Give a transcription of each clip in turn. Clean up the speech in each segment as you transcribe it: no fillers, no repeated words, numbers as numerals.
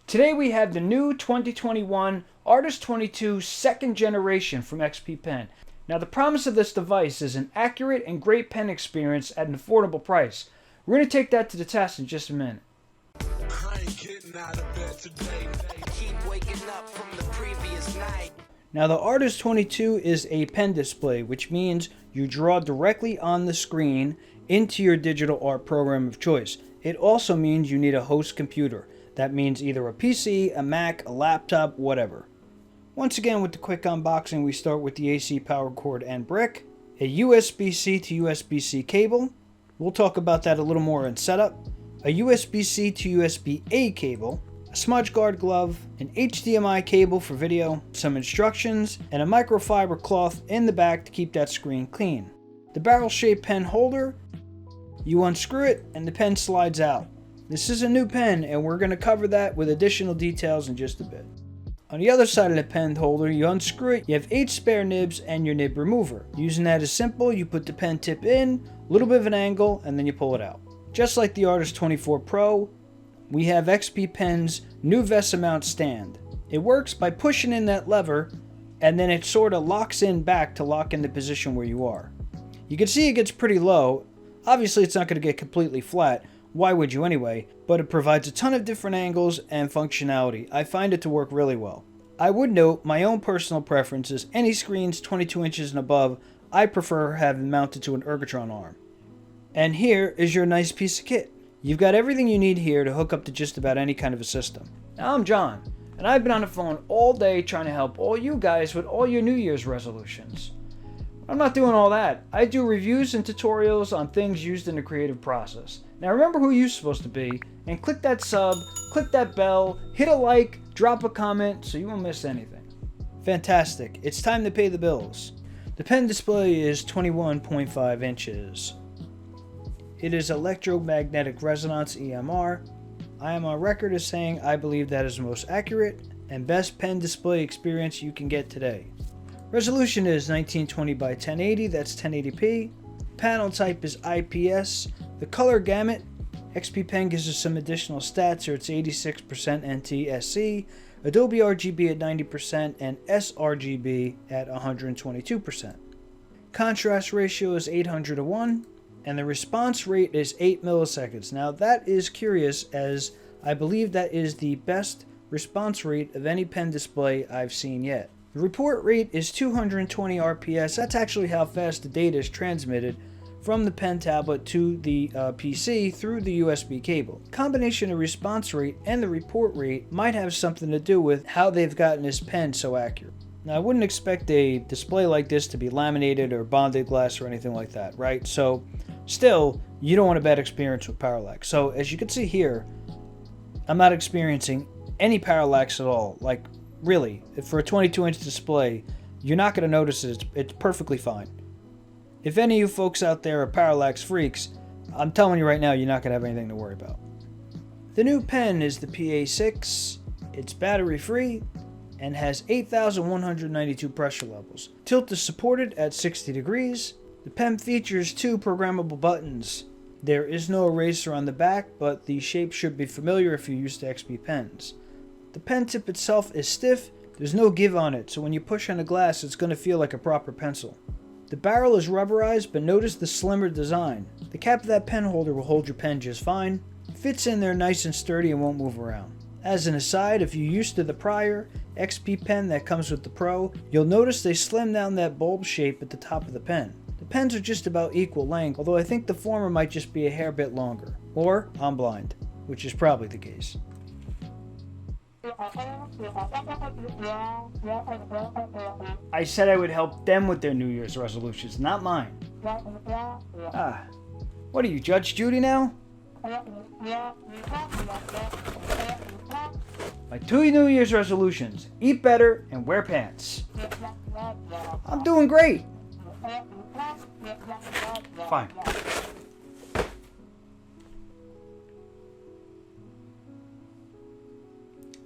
Today we have the new 2021 Artist 22 second generation from XPPen. Now the promise of this device is an accurate and great pen experience at an affordable price. We're going to take that to the test in just a minute. Now the Artist 22 is a pen display, which means you draw directly on the screen into your digital art program of choice. It also means you need a host computer. That means either a PC, a Mac, a laptop, whatever. Once again, with the quick unboxing, we start with the AC power cord and brick, a USB-C to USB-C cable. We'll talk about that a little more in setup. A USB-C to USB-A cable, a smudge guard glove, an HDMI cable for video, some instructions, and a microfiber cloth in the back to keep that screen clean. The barrel-shaped pen holder, you unscrew it and the pen slides out. This is a new pen and we're going to cover that with additional details in just a bit. On the other side of the pen holder, you unscrew it, you have 8 spare nibs and your nib remover. Using that is simple, you put the pen tip in, a little bit of an angle, and then you pull it out. Just like the Artist 24 Pro, we have XPPen's new VESA mount stand. It works by pushing in that lever and then it sort of locks in back to lock in the position where you are. You can see it gets pretty low. Obviously it's not going to get completely flat. Why would you anyway? But it provides a ton of different angles and functionality. I find it to work really well. I would note my own personal preference is any screens 22 inches and above, I prefer having mounted to an ergotron arm. And here is your nice piece of kit. You've got everything you need here to hook up to just about any kind of a system. Now I'm John, and I've been on the phone all day trying to help all you guys with all your New Year's resolutions. I'm not doing all that. I do reviews and tutorials on things used in the creative process. Now remember who you're supposed to be, and click that sub, click that bell, hit a like, drop a comment so you won't miss anything. Fantastic, it's time to pay the bills. The pen display is 21.5 inches. It is electromagnetic resonance EMR. I am on record as saying I believe that is the most accurate and best pen display experience you can get today. Resolution is 1920 by 1080, that's 1080p. Panel type is IPS. The color gamut, XPPen gives us some additional stats here. It's 86% NTSC, Adobe RGB at 90%, and sRGB at 122%. Contrast ratio is 800:1, and the response rate is 8 milliseconds. Now that is curious, as I believe that is the best response rate of any pen display I've seen yet. The report rate is 220 RPS. That's actually how fast the data is transmitted from the pen tablet to the PC through the USB cable. Combination of response rate and the report rate might have something to do with how they've gotten this pen so accurate. Now I wouldn't expect a display like this to be laminated or bonded glass or anything like that, right? So still, you don't want a bad experience with parallax. So as you can see here, I'm not experiencing any parallax at all. Like really, for a 22-inch display, you're not going to notice it. It's perfectly fine. If any of you folks out there are parallax freaks, I'm telling you right now, you're not going to have anything to worry about. The new pen is the PA6. It's battery free and has 8,192 pressure levels. Tilt is supported at 60 degrees. The pen features 2 programmable buttons. There is no eraser on the back, but the shape should be familiar if you're used to XPPens. The pen tip itself is stiff. There's no give on it, so when you push on the glass, it's going to feel like a proper pencil. The barrel is rubberized, but notice the slimmer design. The cap of that pen holder will hold your pen just fine. It fits in there nice and sturdy and won't move around. As an aside, if you're used to the prior XPPen that comes with the Pro, you'll notice they slim down that bulb shape at the top of the pen. The pens are just about equal length, although I think the former might just be a hair bit longer. Or I'm blind, which is probably the case. I said I would help them with their New Year's resolutions, not mine. What are you, Judge Judy now? My 2 New Year's resolutions: eat better and wear pants. I'm doing great. Fine.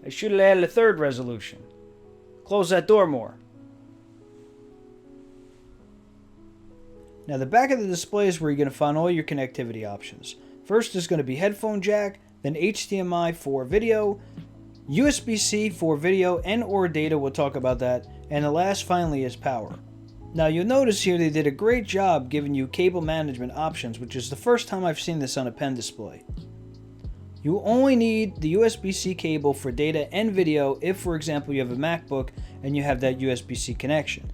I should have added a 3rd resolution. Close that door more. Now the back of the display is where you're going to find all your connectivity options. First is going to be headphone jack, then HDMI for video, USB-C for video and or data, we'll talk about that. And the last finally is power. Now you'll notice here they did a great job giving you cable management options, which is the first time I've seen this on a pen display. You only need the USB-C cable for data and video if, for example, you have a MacBook and you have that USB-C connection.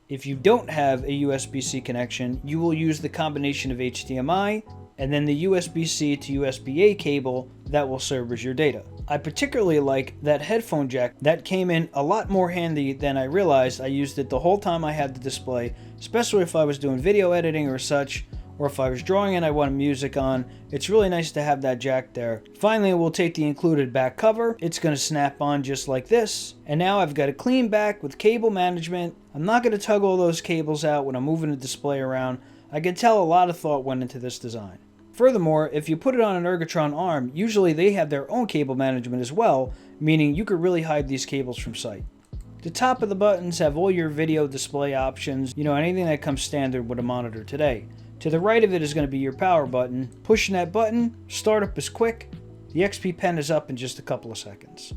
If you don't have a USB-C connection, you will use the combination of HDMI and then the USB-C to USB-A cable that will serve as your data. I particularly like that headphone jack. That came in a lot more handy than I realized. I used it the whole time I had the display, especially if I was doing video editing or such, or if I was drawing and I wanted music on. It's really nice to have that jack there. Finally, we'll take the included back cover. It's going to snap on just like this. And now I've got a clean back with cable management. I'm not going to tug all those cables out when I'm moving the display around. I can tell a lot of thought went into this design. Furthermore, if you put it on an Ergotron arm, usually they have their own cable management as well, meaning you could really hide these cables from sight. The top of the buttons have all your video display options, anything that comes standard with a monitor today. To the right of it is going to be your power button. Pushing that button, startup is quick. The XPPen is up in just a couple of seconds.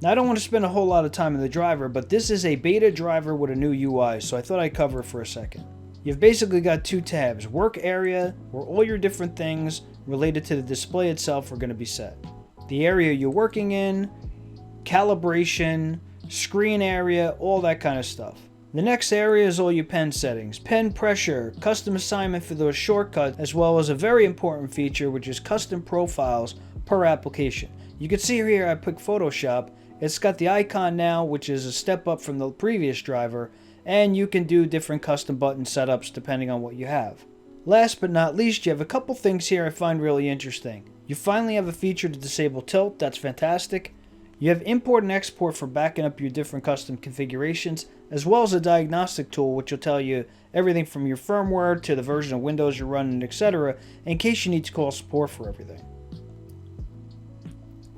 Now I don't want to spend a whole lot of time in the driver, but this is a beta driver with a new UI, so I thought I'd cover it for a second. You've basically got two tabs: work area, where all your different things related to the display itself are going to be set. The area you're working in, calibration, screen area, all that kind of stuff. The next area is all your pen settings, pen pressure, custom assignment for those shortcuts, as well as a very important feature, which is custom profiles per application. You can see here I picked Photoshop. It's got the icon now, which is a step up from the previous driver, and you can do different custom button setups depending on what you have. Last but not least, you have a couple things here I find really interesting. You finally have a feature to disable tilt. That's fantastic. You have import and export for backing up your different custom configurations, as well as a diagnostic tool which will tell you everything from your firmware to the version of Windows you're running, etc., in case you need to call support for everything.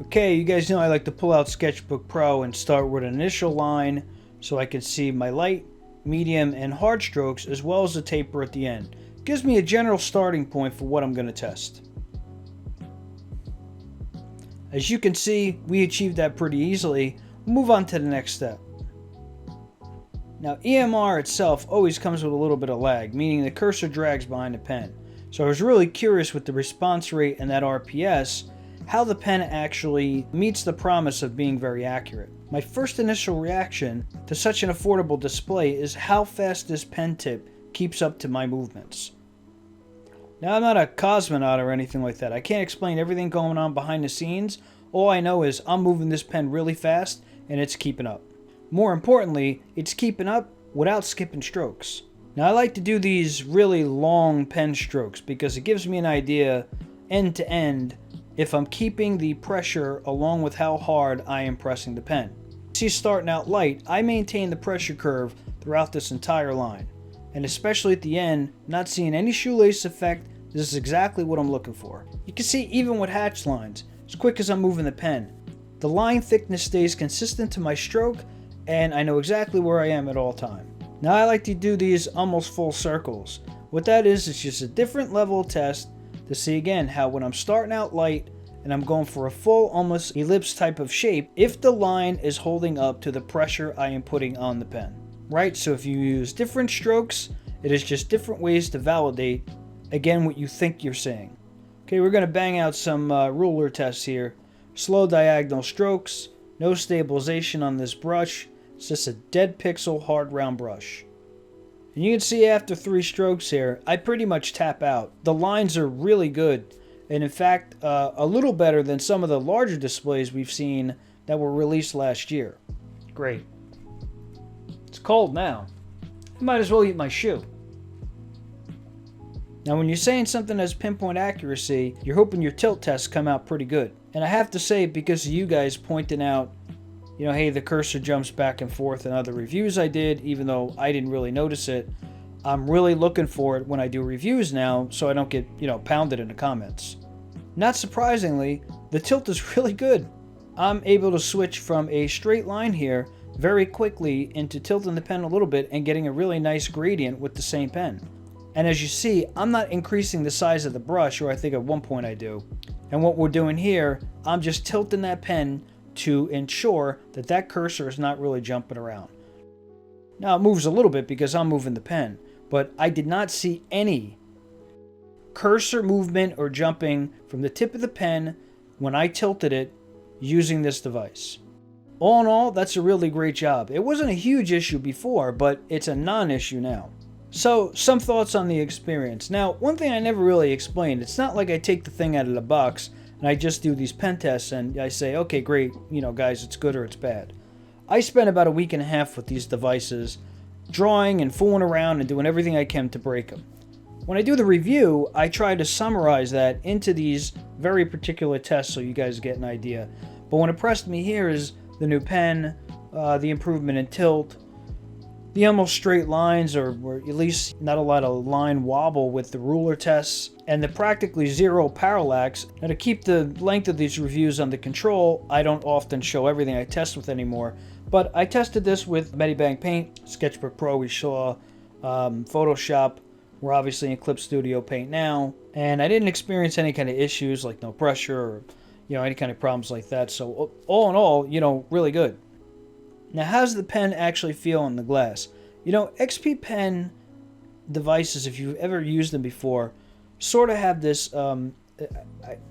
Okay, you guys know I like to pull out Sketchbook Pro and start with an initial line so I can see my light, medium, and hard strokes, as well as the taper at the end. Gives me a general starting point for what I'm going to test. As you can see, we achieved that pretty easily. We'll move on to the next step. Now, EMR itself always comes with a little bit of lag, meaning the cursor drags behind the pen. So I was really curious with the response rate and that RPS, how the pen actually meets the promise of being very accurate. My first initial reaction to such an affordable display is how fast this pen tip keeps up to my movements. Now, I'm not a cosmonaut or anything like that. I can't explain everything going on behind the scenes. All I know is I'm moving this pen really fast and it's keeping up. More importantly, it's keeping up without skipping strokes. Now, I like to do these really long pen strokes because it gives me an idea end to end if I'm keeping the pressure along with how hard I am pressing the pen. See, starting out light, I maintain the pressure curve throughout this entire line. And especially at the end, not seeing any shoelace effect, this is exactly what I'm looking for. You can see even with hatch lines, as quick as I'm moving the pen, the line thickness stays consistent to my stroke, and I know exactly where I am at all time. Now I like to do these almost full circles. What that is, it's just a different level of test to see again how when I'm starting out light and I'm going for a full almost ellipse type of shape, if the line is holding up to the pressure I am putting on the pen. Right, so if you use different strokes, it is just different ways to validate, again, what you think you're seeing. Okay, we're going to bang out some ruler tests here. Slow diagonal strokes, no stabilization on this brush. It's just a dead pixel hard round brush. And you can see after 3 strokes here, I pretty much tap out. The lines are really good, and in fact, a little better than some of the larger displays we've seen that were released last year. Great. It's cold now. I might as well eat my shoe. Now, when you're saying something has pinpoint accuracy, you're hoping your tilt tests come out pretty good. And I have to say, because of you guys pointing out, hey, the cursor jumps back and forth in other reviews I did, even though I didn't really notice it, I'm really looking for it when I do reviews now, so I don't get, pounded in the comments. Not surprisingly, the tilt is really good. I'm able to switch from a straight line here very quickly into tilting the pen a little bit and getting a really nice gradient with the same pen. And as you see, I'm not increasing the size of the brush, or I think at one point I do. And what we're doing here, I'm just tilting that pen to ensure that that cursor is not really jumping around. Now it moves a little bit because I'm moving the pen, but I did not see any cursor movement or jumping from the tip of the pen when I tilted it using this device. All in all, that's a really great job. It wasn't a huge issue before, but it's a non-issue now. So, some thoughts on the experience. Now, one thing I never really explained, it's not like I take the thing out of the box and I just do these pen tests and I say, okay, great, guys, it's good or it's bad. I spent about a week and a half with these devices, drawing and fooling around and doing everything I can to break them. When I do the review, I try to summarize that into these very particular tests so you guys get an idea. But what impressed me here is the new pen, the improvement in tilt, the almost straight lines, or at least not a lot of line wobble with the ruler tests, and the practically zero parallax. Now, to keep the length of these reviews under control, I don't often show everything I test with anymore, but I tested this with Medibank Paint, Sketchbook Pro we saw, Photoshop. We're obviously in Clip Studio Paint now, and I didn't experience any kind of issues like no pressure or any kind of problems like that. So all in all, really good. Now, how does the pen actually feel on the glass? XPPen devices, if you've ever used them before, sort of have this,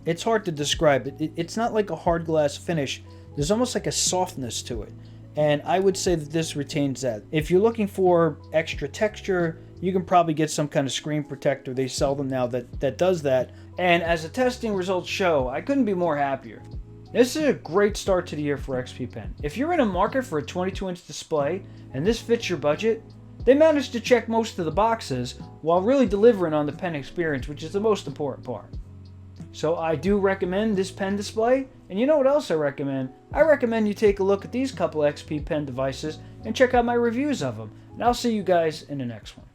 it's hard to describe it. It's not like a hard glass finish. There's almost like a softness to it. And I would say that this retains that. If you're looking for extra texture, you can probably get some kind of screen protector. They sell them now that does that. And as the testing results show, I couldn't be more happier. This is a great start to the year for XPPen. If you're in a market for a 22-inch display and this fits your budget, they managed to check most of the boxes while really delivering on the pen experience, which is the most important part. So I do recommend this pen display, and you know what else I recommend? I recommend you take a look at these couple XPPen devices and check out my reviews of them. And I'll see you guys in the next one.